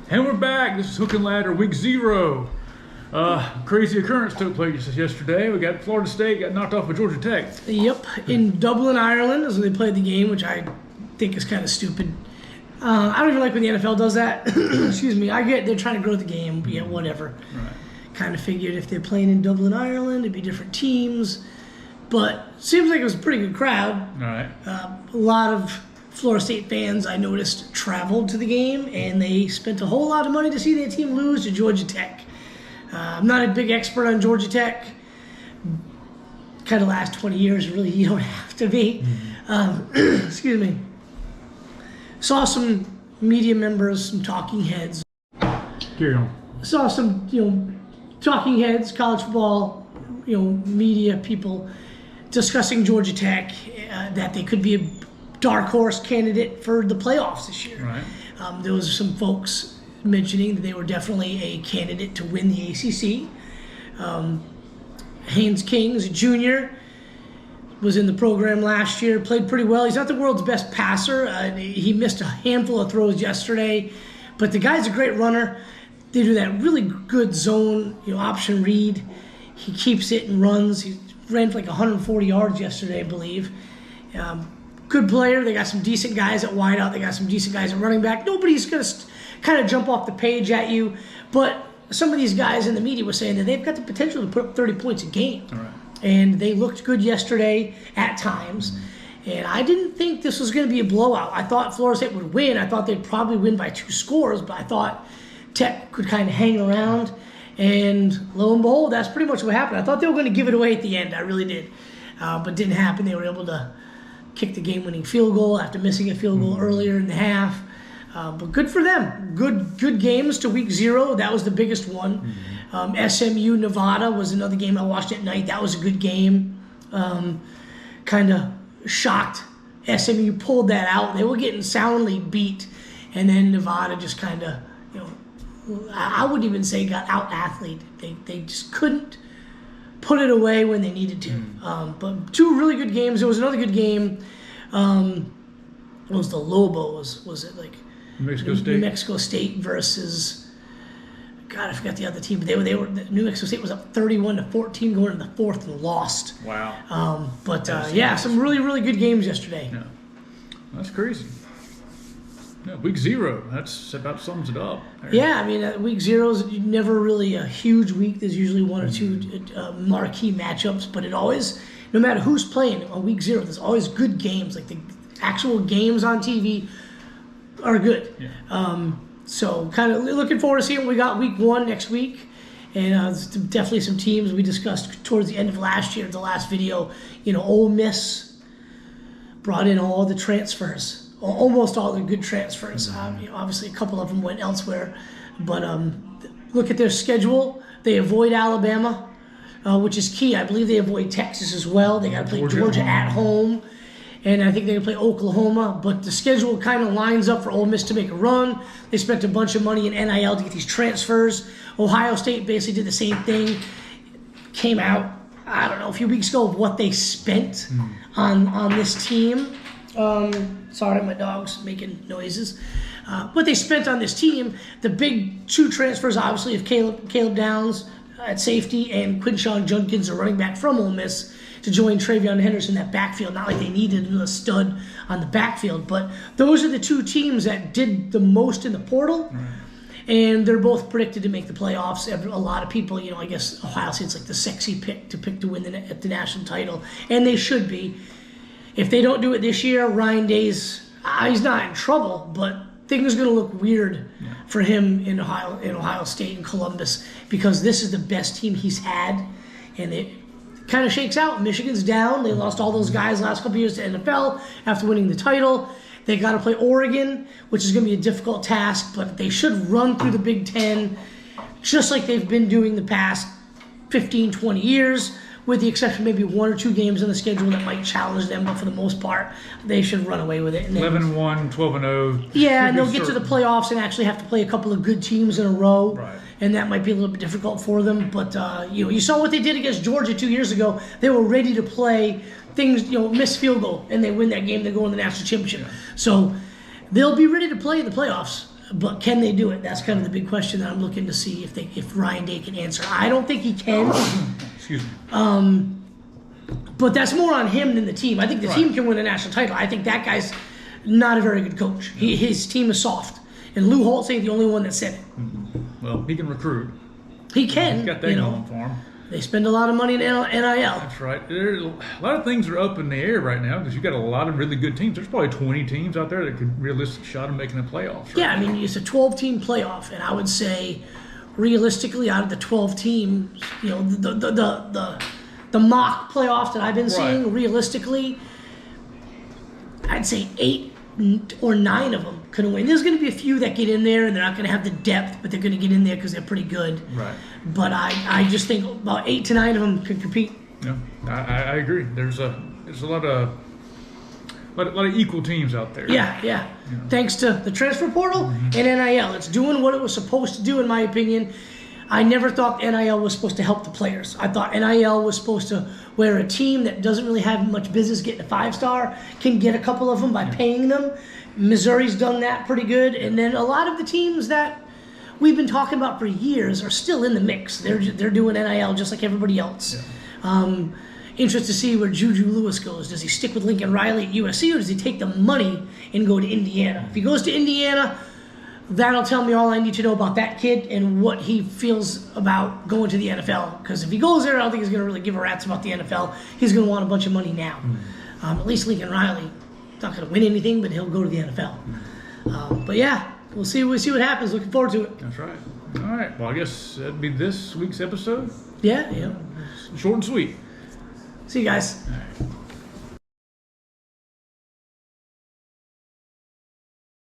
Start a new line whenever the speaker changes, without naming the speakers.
And we're back. This is Hook and Ladder Week 0. Crazy occurrence took place yesterday. We got Florida State got knocked off by Georgia Tech.
Yep, in Dublin, Ireland is when they played the game, which I think is kind of stupid. I don't even like when the NFL does that. Excuse me. I get they're trying to grow the game, but yeah, whatever.
Right.
Kind of figured if they're playing in Dublin, Ireland, it'd be different teams. But seems like it was a pretty good crowd.
All right.
A lot of Florida State fans, I noticed, traveled to the game, and they spent a whole lot of money to see their team lose to Georgia Tech. I'm not a big expert on Georgia Tech. Kind of last 20 years, really, you don't have to be. Excuse me. Saw some media members, some talking heads.
Carry on.
Saw some, talking heads, college football, media people discussing Georgia Tech, that they could be a dark horse candidate for the playoffs this year.
Right.
There was some folks mentioning that they were definitely a candidate to win the ACC. Haynes Kings Jr. was in the program last year, played pretty well. He's not the world's best passer. He missed a handful of throws yesterday, but the guy's a great runner. They do that really good zone, option read. He keeps it and runs. He ran for like 140 yards yesterday, I believe. Good player. They got some decent guys at wideout. They got some decent guys at running back. Nobody's going to kind of jump off the page at you, but some of these guys in the media were saying that they've got the potential to put up 30 points a game.
All right.
And they looked good yesterday at times. And I didn't think this was going to be a blowout. I thought Florida State would win. I thought they'd probably win by 2 scores, but I thought Tech could kind of hang around. And lo and behold, that's pretty much what happened. I thought they were going to give it away at the end. I really did. But didn't happen. They were able to kick the game-winning field goal after missing a field goal earlier in the half. But good for them. Good games to week 0. That was the biggest one. SMU Nevada was another game I watched at night. That was a good game. Kind of shocked SMU pulled that out. They were getting soundly beat, and then Nevada just kind of, I wouldn't even say got out-athleted. They just couldn't put it away when they needed to. But 2 really good games. There was another good game. It was the Lobos. Was it like New Mexico State versus, God, I forgot the other team. But they were New Mexico State was up 31-14 going into the 4th and lost.
Wow.
Some really, really good games yesterday.
Yeah. That's crazy. Yeah, week 0. That's about sums it up.
Yeah, I mean, week 0 is never really a huge week. There's usually 1 or 2 marquee matchups, but it always, no matter who's playing on week 0, there's always good games. Like the actual games on TV are good. Yeah. So kind of looking forward to seeing what we got week 1 next week. And there's definitely some teams we discussed towards the end of last year, the last video. Ole Miss brought in all the transfers. Almost all the good transfers. Obviously, a couple of them went elsewhere. But look at their schedule. They avoid Alabama, which is key. I believe they avoid Texas as well. They got to play Georgia at home. And I think they're going to play Oklahoma. But the schedule kind of lines up for Ole Miss to make a run. They spent a bunch of money in NIL to get these transfers. Ohio State basically did the same thing. Came out, I don't know, a few weeks ago of what they spent on this team. Sorry, my dog's making noises. What they spent on this team, the big 2 transfers, obviously, of Caleb Downs at safety and Quinshawn Judkins, a running back from Ole Miss, to join Travion Henderson in that backfield. Not like they needed a stud on the backfield, but those are the 2 teams that did the most in the portal. Right. And they're both predicted to make the playoffs. A lot of people, I guess Ohio State's like the sexy pick to win the national title, and they should be. If they don't do it this year, Ryan Day's he's not in trouble, but things are going to look weird for him in Ohio State and Columbus, because this is the best team he's had, and it kind of shakes out. Michigan's down. They lost all those guys last couple years to NFL after winning the title. They got to play Oregon, which is going to be a difficult task, but they should run through the Big Ten just like they've been doing the past 15, 20 years, with the exception maybe 1 or 2 games on the schedule that might challenge them, but for the most part, they should run away with it.
11-1, 12-0.
Yeah, and they'll get to the playoffs and actually have to play a couple of good teams in a row.
Right.
And that might be a little bit difficult for them. But, you saw what they did against Georgia 2 years ago. They were ready to play things, miss field goal, and they win that game. They go in the national championship. Yeah. So they'll be ready to play in the playoffs. But can they do it? That's kind of the big question that I'm looking to see if Ryan Day can answer. I don't think he can.
Excuse me.
But that's more on him than the team. I think the team can win a national title. I think that guy's not a very good coach. His team is soft. And Lou Holtz ain't the only one that said it.
Well, he can recruit.
He can.
He's got that going for him.
They spend a lot of money in NIL.
That's right. A lot of things are up in the air right now because you've got a lot of really good teams. There's probably 20 teams out there that could realistic shot of making the playoffs. Right?
Yeah, I mean, it's a 12-team playoff, and I would say, realistically, out of the 12 teams, the mock playoff that I've been seeing, realistically, I'd say 8 or 9 of them couldn't win. There's going to be a few that get in there, and they're not going to have the depth, but they're going to get in there because they're pretty good.
Right.
But I just think about 8 to 9 of them could compete.
Yeah, I agree. There's a lot of equal teams out there.
Yeah. Thanks to the transfer portal and NIL. It's doing what it was supposed to do, in my opinion. I never thought NIL was supposed to help the players. I thought NIL was supposed to, where a team that doesn't really have much business getting a 5-star can get a couple of them by paying them. Missouri's done that pretty good. And then a lot of the teams that we've been talking about for years are still in the mix. They're doing NIL just like everybody else. Yeah. Interested to see where Juju Lewis goes. Does he stick with Lincoln Riley at USC, or does he take the money and go to Indiana? If he goes to Indiana, that'll tell me all I need to know about that kid and what he feels about going to the NFL. Because if he goes there, I don't think he's going to really give a rat's about the NFL. He's going to want a bunch of money now. At least Lincoln Riley, not going to win anything, but he'll go to the NFL. But yeah, we'll see what happens. Looking forward to it.
That's right. All right. Well, I guess that'd be this week's episode.
Yeah.
Short and sweet.
See you guys.
All right.